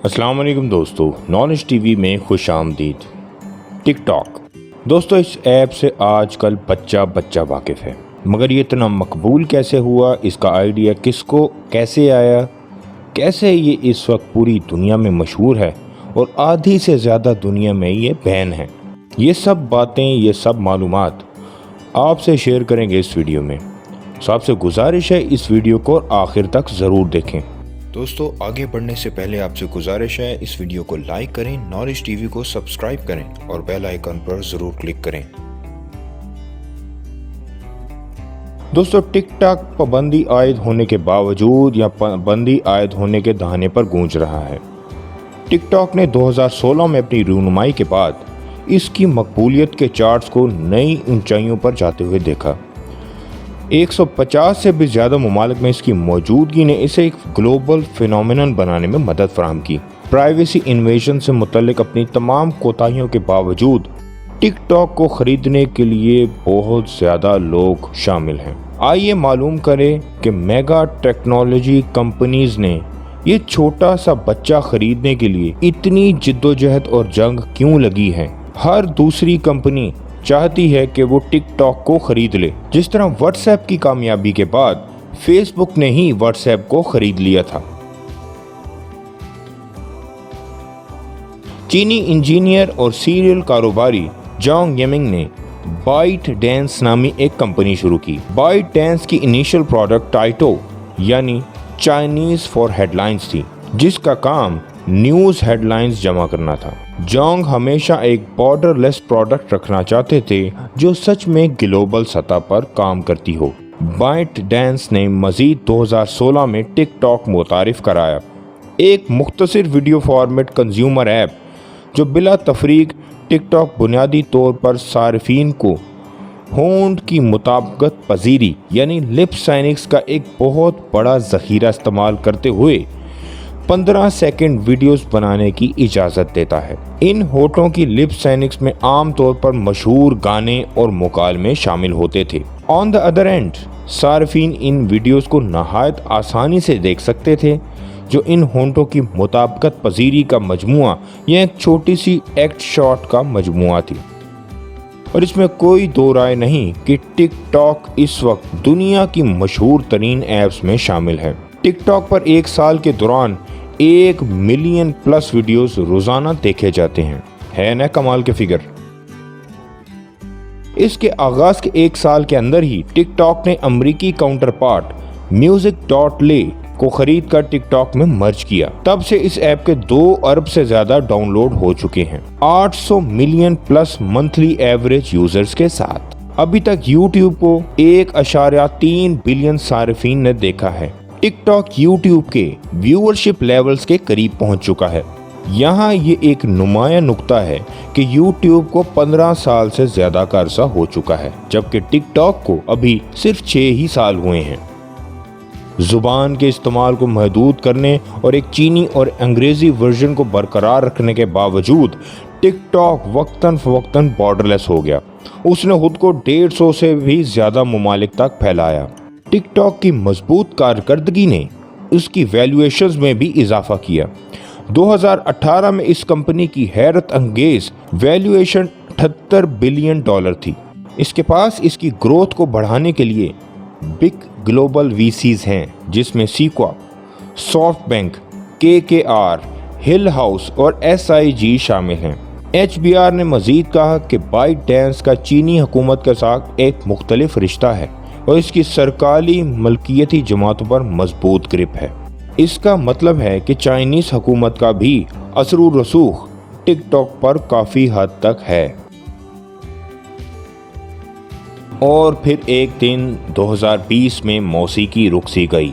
अस्सलाम वालेकुम दोस्तों, नॉलेज टीवी में खुश आमदीद। टिक टॉक दोस्तों, इस ऐप से आजकल बच्चा वाकिफ़ है, मगर ये इतना मकबूल कैसे हुआ, इसका आइडिया किसको कैसे आया, कैसे ये इस वक्त पूरी दुनिया में मशहूर है और आधी से ज़्यादा दुनिया में ये बैन है, ये सब बातें, ये सब मालूमात आपसे शेयर करेंगे इस वीडियो में। तो आपसे गुजारिश है इस वीडियो को आखिर तक ज़रूर देखें। दोस्तों, आगे बढ़ने से पहले आपसे गुजारिश है इस वीडियो को लाइक करें, नॉलेज टीवी को सब्सक्राइब करें और बेल आइकन पर ज़रूर क्लिक करें। दोस्तों, टिक टॉक पाबंदी आयद होने के बावजूद या पाबंदी आयद होने के दहाने पर गूंज रहा है। टिक टॉक ने 2016 में अपनी रूनुमाई के बाद इसकी मकबूलियत के चार्ट्स को नई ऊंचाइयों पर जाते हुए देखा। 150 से भी ज़्यादा ममालिक में इसकी मौजूदगी ने इसे एक ग्लोबल फिनोमिनन बनाने में मदद फराहम की। प्राइवेसी इन्वेजन से मुतल्लिक अपनी तमाम कोताहियों के बावजूद टिक टॉक को ख़रीदने के लिए बहुत ज़्यादा लोग शामिल हैं। आइए मालूम करें कि मेगा टेक्नोलॉजी कंपनीज़ ने ये छोटा सा बच्चा ख़रीदने के लिए इतनी जिद्दोजहद और जंग क्यों लगी है। हर दूसरी कंपनी चाहती है कि वो टिक टॉक को खरीद ले, जिस तरह व्हाट्सएप की कामयाबी के बाद फेसबुक ने ही व्हाट्सएप को खरीद लिया था। चीनी इंजीनियर और सीरियल कारोबारी जोंग येमिंग ने बाइट डांस नामी एक कंपनी शुरू की। बाइट डांस की इनिशियल प्रोडक्ट टाइटो यानी चाइनीज फॉर हेडलाइंस थी, जिसका काम न्यूज़ हेडलाइंस जमा करना था। जोंग हमेशा एक बॉर्डरलेस प्रोडक्ट रखना चाहते थे जो सच में ग्लोबल सतह पर काम करती हो। बाइट डांस ने मज़ीद 2016 में टिक टॉक मुतारिफ कराया, एक मुख्तसर वीडियो फॉर्मेट कंज्यूमर ऐप जो बिला तफरीक टिक टॉक बुनियादी तौर पर सार्फिन को होंठ की मुताबिकत पजीरी यानी लिप साइनिक्स का एक बहुत बड़ा ज़ख़ीरा इस्तेमाल करते हुए 15 सेकंड वीडियोस बनाने की इजाज़त देता है। इन होठों की लिप साइनिक्स में आम तौर पर मशहूर गाने और मुकालमे शामिल होते थे। ऑन द अदर एंड सार्फिन इन वीडियोस को नहायत आसानी से देख सकते थे, जो इन होठों की मुताबिकत पजीरी का मजमुआ या एक छोटी सी एक्ट शॉट का मजमुआ थी। और इसमें कोई दो राय नहीं कि टिक टॉक इस वक्त दुनिया की मशहूर तरीन ऐप्स में शामिल है। टिक टॉक पर एक साल के दौरान 1 मिलियन प्लस वीडियोस रोजाना देखे जाते हैं। है ना कमाल के फिगर। इसके आगाज के एक साल के अंदर ही टिक टॉक ने अमेरिकी काउंटर पार्ट music.ly को खरीद कर टिक टॉक में मर्ज किया। तब से इस ऐप के 2 अरब से ज्यादा डाउनलोड हो चुके हैं, 800 million plus monthly average users के साथ। अभी तक यूट्यूब को 1.3 बिलियन सार्फिन ने देखा है। टिकटॉक यूट्यूब के व्यूअरशिप लेवल्स के करीब पहुंच चुका है। यहाँ ये एक नुमाया नुक्ता है कि यूट्यूब को 15 साल से ज्यादा का अरसा हो चुका है, जबकि टिकटॉक को अभी सिर्फ 6 ही साल हुए हैं। जुबान के इस्तेमाल को महदूद करने और एक चीनी और अंग्रेजी वर्जन को बरकरार रखने के बावजूद टिकटॉक वक्तन फवक्तन बॉर्डरलेस हो गया। उसने खुद को 150 से भी ज्यादा ममालिक तक फैलाया। टिकटॉक की मजबूत कारकर्दगी ने उसकी वैल्यूएशंस में भी इजाफा किया। 2018 में इस कंपनी की हैरत अंगेज वैल्यूएशन $78 बिलियन थी। इसके पास इसकी ग्रोथ को बढ़ाने के लिए बिग ग्लोबल वीसीज हैं, जिसमें सीक्वा, सॉफ्टबैंक, KKR, हिल हाउस और SIG शामिल हैं। HBR ने मजीद कहा कि बाइट डांस का चीनी हुकूमत के साथ एक मुख्तलिफ रिश्ता है और इसकी सरकारी मलकियती जमातों पर मजबूत ग्रिप है। इसका मतलब है कि चाइनीज हुकूमत का भी असर व रसूख टिकटॉक पर काफ़ी हद तक है। और फिर एक दिन 2020 में मौसीकी रुक सी गई।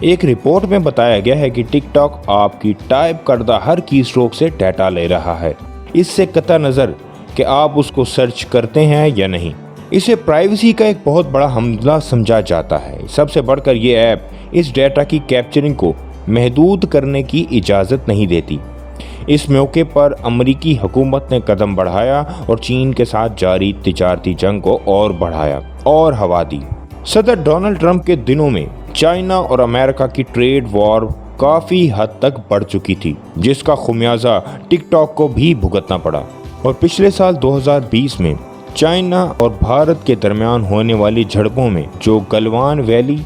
एक रिपोर्ट में बताया गया है कि टिकटॉक आपकी टाइप करदा हर की स्ट्रोक से डाटा ले रहा है, इससे कतई नज़र कि आप उसको सर्च करते हैं या नहीं। इसे प्राइवेसी का एक बहुत बड़ा हमला समझा जाता है। सबसे बढ़कर ये ऐप इस डेटा की कैप्चरिंग को महदूद करने की इजाज़त नहीं देती। इस मौके पर अमेरिकी हुकूमत ने कदम बढ़ाया और चीन के साथ जारी तिजारती जंग को और बढ़ाया और हवा दी। सदर डोनाल्ड ट्रंप के दिनों में चाइना और अमेरिका की ट्रेड वॉर काफ़ी हद तक बढ़ चुकी थी, जिसका खुमियाजा टिकटॉक को भी भुगतना पड़ा। और पिछले साल 2020 में चाइना और भारत के दरमियान होने वाली झड़पों में जो गलवान वैली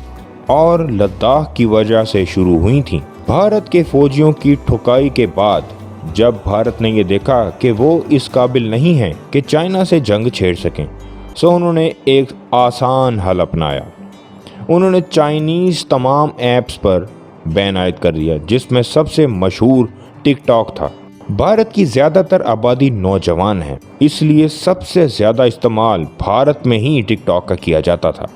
और लद्दाख की वजह से शुरू हुई थी, भारत के फौजियों की ठुकाई के बाद जब भारत ने ये देखा कि वो इस काबिल नहीं है कि चाइना से जंग छेड़ सकें, सो उन्होंने एक आसान हल अपनाया। उन्होंने चाइनीज़ तमाम ऐप्स पर बैन आयद कर दिया, जिसमें सबसे मशहूर टिकटॉक था। भारत की ज़्यादातर आबादी नौजवान है, इसलिए सबसे ज़्यादा इस्तेमाल भारत में ही टिकटॉक का किया जाता था,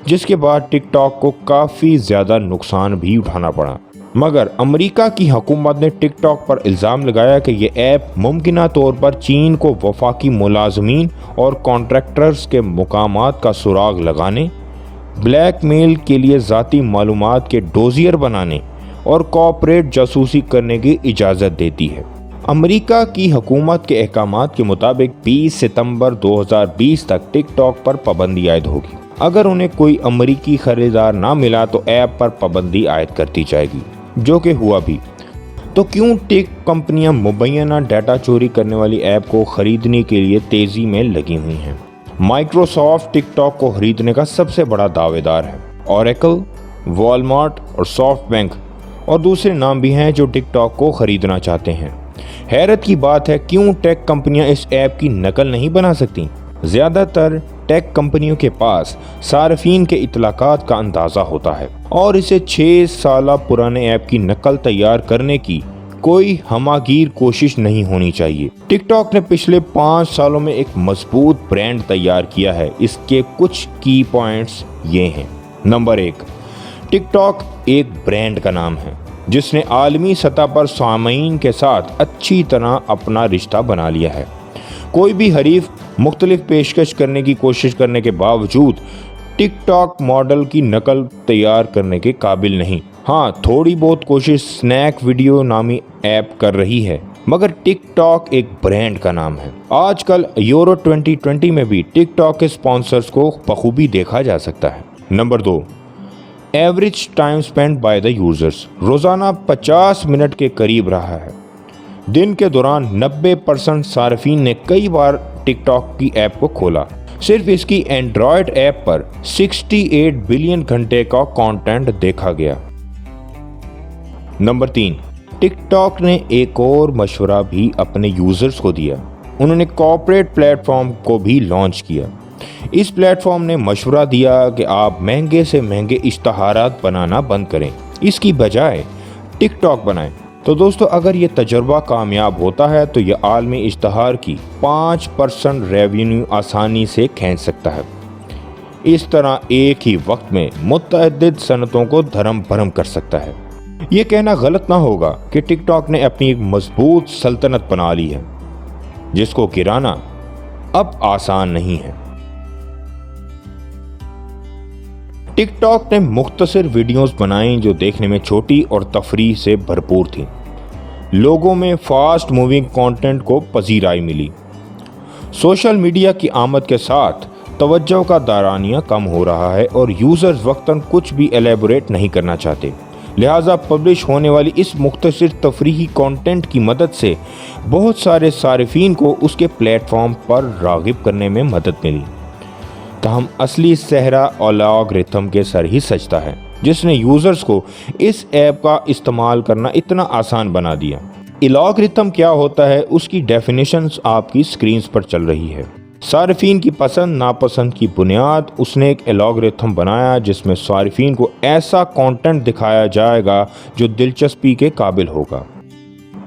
जिसके बाद टिकटॉक को काफ़ी ज़्यादा नुकसान भी उठाना पड़ा। मगर अमेरिका की हुकूमत ने टिकटॉक पर इल्ज़ाम लगाया कि ये ऐप मुमकिना तौर पर चीन को वफाकी मुलाजमीन और कॉन्ट्रैक्टर्स के मुकामात का सुराग लगाने, ब्लैकमेल के लिए ज़ाती मालूमात के डोजियर बनाने और कॉर्पोरेट जासूसी करने की इजाज़त देती है। अमेरिका की हुकूमत के अहकामात के मुताबिक 20 सितंबर 2020 तक टिकटॉक पर पाबंदी आयद होगी। अगर उन्हें कोई अमेरिकी खरीदार ना मिला तो ऐप पर पाबंदी आयद करती जाएगी, जो कि हुआ भी। तो क्यों टेक कंपनियां मुबैना डाटा चोरी करने वाली ऐप को खरीदने के लिए तेज़ी में लगी हुई हैं? माइक्रोसॉफ्ट टिकटॉक को खरीदने का सबसे बड़ा दावेदार है। ओरेकल, वॉलमार्ट और सॉफ्टबैंक और दूसरे नाम भी हैं जो टिकटॉक को खरीदना चाहते हैं। हैरत की बात है, क्यों टेक कंपनियां इस ऐप की नकल नहीं बना सकती? ज़्यादातर टेक कंपनियों के पास सार्फिन के इतलाकात का अंदाज़ा होता है और इसे 6 साल पुराने ऐप की नकल तैयार करने की कोई हमागीर कोशिश नहीं होनी चाहिए। टिकटॉक ने पिछले 5 सालों में एक मजबूत ब्रांड तैयार किया है। इसके कुछ की पॉइंट्स ये हैं। नंबर 1, टिकटॉक एक ब्रांड का नाम है जिसने आलमी सतह पर सामीन के साथ अच्छी तरह अपना रिश्ता बना लिया है। कोई भी हरीफ मुख्तलिफ पेशकश करने की कोशिश करने के बावजूद टिकटॉक मॉडल की नकल तैयार करने के काबिल नहीं। हाँ, थोड़ी बहुत कोशिश स्नैक वीडियो नामी ऐप कर रही है, मगर टिकटॉक एक ब्रांड का नाम है। आजकल यूरो 2020 में भी टिकटॉक के स्पॉन्सर्स को बखूबी देखा जा सकता है। Number 2, average time spend by the users रोज़ाना 50 मिनट के करीब रहा है। दिन के दौरान 90% सार्फिन ने कई बार टिकटॉक की ऐप को खोला। सिर्फ इसकी एंड्रॉयड ऐप पर 68 बिलियन घंटे का कंटेंट देखा गया। नंबर 3, टिकटॉक ने एक और मशवरा भी अपने यूजर्स को दिया। उन्होंने कॉर्पोरेट प्लेटफॉर्म को भी लॉन्च किया। इस प्लेटफॉर्म ने मशवरा दिया कि आप महंगे से महंगे इश्तहारात बनाना बंद करें, इसकी बजाय टिकटॉक बनाएं। तो दोस्तों, अगर ये तजर्बा कामयाब होता है तो ये आलमी इश्तहार की 5% रेवेन्यू आसानी से खींच सकता है। इस तरह एक ही वक्त में मुतअद्दिद सनतों को धर्म भरम कर सकता है। ये कहना गलत ना होगा कि टिकटॉक ने अपनी एक मजबूत सल्तनत बना ली है, जिसको गिराना अब आसान नहीं है। टिकटॉक ने मुख्तसर वीडियोस बनाई जो देखने में छोटी और तफरीह से भरपूर थी। लोगों में फास्ट मूविंग कंटेंट को पजीराई मिली। सोशल मीडिया की आमद के साथ तवज्जो का दायरा कम हो रहा है और यूज़र्स वक्तन कुछ भी एलेबोरेट नहीं करना चाहते। लिहाजा पब्लिश होने वाली इस मुख्तसर तफरीही कंटेंट की मदद से बहुत सारे सारिफीन को उसके प्लेटफॉर्म पर रागिब करने में मदद मिली। तहम असली सहरा एल्गोरिथम के सर ही सजता है, जिसने यूज़र्स को इस ऐप का इस्तेमाल करना इतना आसान बना दिया। एल्गोरिथम क्या होता है, उसकी डेफिनेशंस आपकी स्क्रीन्स पर चल रही है। सारिफीन की पसंद नापसंद की बुनियाद उसने एक एल्गोरिथम बनाया जिसमें सारिफीन को ऐसा कंटेंट दिखाया जाएगा जो दिलचस्पी के काबिल होगा।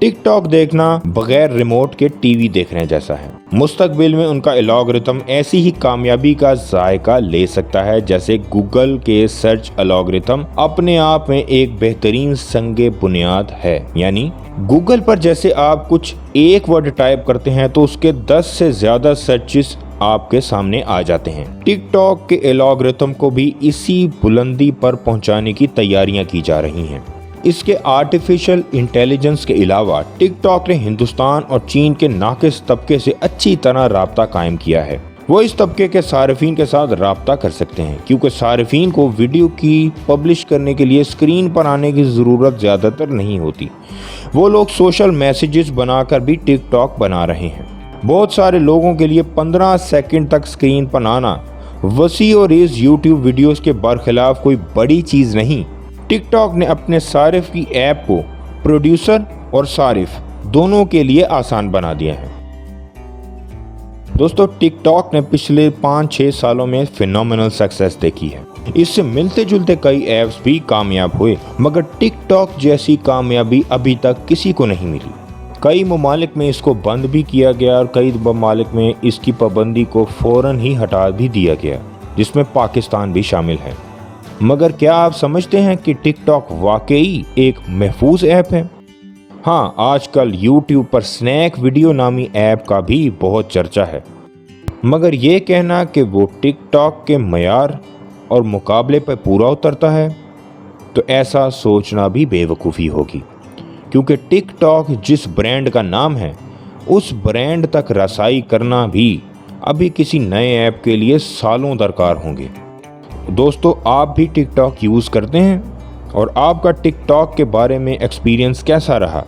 टिकटॉक देखना बगैर रिमोट के टीवी देखने जैसा है। मुस्तकबिल में उनका एल्गोरिथम ऐसी ही कामयाबी का जायका ले सकता है जैसे गूगल के सर्च एल्गोरिथम अपने आप में एक बेहतरीन संगे बुनियाद है। यानी गूगल पर जैसे आप कुछ एक वर्ड टाइप करते हैं तो उसके 10 से ज़्यादा सर्चेस आपके सामने आ जाते हैं। टिकटॉक के एल्गोरिथम को भी इसी बुलंदी पर पहुंचाने की तैयारियां की जा रही हैं। इसके आर्टिफिशियल इंटेलिजेंस के अलावा टिकटॉक ने हिंदुस्तान और चीन के नाकिस तबके से अच्छी तरह राब्ता कायम किया है। वो इस तबके के सारिफीन के साथ राब्ता कर सकते हैं, क्योंकि सारिफीन को वीडियो की पब्लिश करने के लिए स्क्रीन पर आने की ज़रूरत ज़्यादातर नहीं होती। वो लोग सोशल मैसेजेस बनाकर भी टिकटॉक बना रहे हैं। बहुत सारे लोगों के लिए 15 सेकंड तक स्क्रीन पर आना वसी और इस यूट्यूब वीडियोस के बरखिलाफ कोई बड़ी चीज़ नहीं। टिकटॉक ने अपने सारिफ की ऐप को प्रोड्यूसर और सारिफ दोनों के लिए आसान बना दिया है। दोस्तों, टिकटॉक ने पिछले 5-6 सालों में फिनोमिनल सक्सेस देखी है। इससे मिलते जुलते कई ऐप्स भी कामयाब हुए, मगर टिकटॉक जैसी कामयाबी अभी तक किसी को नहीं मिली। कई ममालिक में इसको बंद भी किया गया और कई ममालिक में इसकी पाबंदी को फ़ौरन ही हटा भी दिया गया, जिसमें पाकिस्तान भी शामिल है। मगर क्या आप समझते हैं कि टिकटॉक वाकई एक महफूज ऐप है? हाँ, आजकल यूट्यूब पर स्नैक वीडियो नामी ऐप का भी बहुत चर्चा है, मगर ये कहना कि वो टिकटॉक के मयार और मुकाबले पर पूरा उतरता है, तो ऐसा सोचना भी बेवकूफ़ी होगी, क्योंकि टिकटॉक जिस ब्रांड का नाम है उस ब्रांड तक रसाई करना भी अभी किसी नए ऐप के लिए सालों दरकार होंगे। दोस्तों, आप भी टिकटॉक यूज़ करते हैं और आपका टिकटॉक के बारे में एक्सपीरियंस कैसा रहा?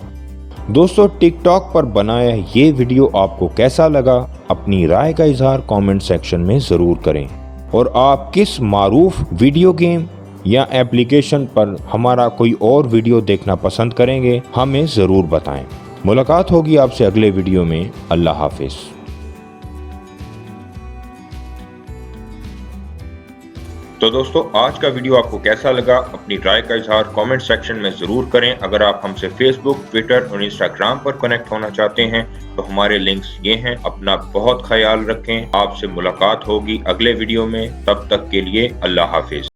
दोस्तों, टिकटॉक पर बनाया ये वीडियो आपको कैसा लगा? अपनी राय का इजहार कमेंट सेक्शन में ज़रूर करें। और आप किस मारूफ वीडियो गेम या एप्लीकेशन पर हमारा कोई और वीडियो देखना पसंद करेंगे, हमें ज़रूर बताएं। मुलाकात होगी आपसे अगले वीडियो में। अल्लाह हाफिज़। तो दोस्तों, आज का वीडियो आपको कैसा लगा? अपनी राय का इजहार कमेंट सेक्शन में ज़रूर करें। अगर आप हमसे फेसबुक, ट्विटर और इंस्टाग्राम पर कनेक्ट होना चाहते हैं तो हमारे लिंक्स ये हैं। अपना बहुत ख्याल रखें। आपसे मुलाकात होगी अगले वीडियो में। तब तक के लिए अल्लाह हाफिज़।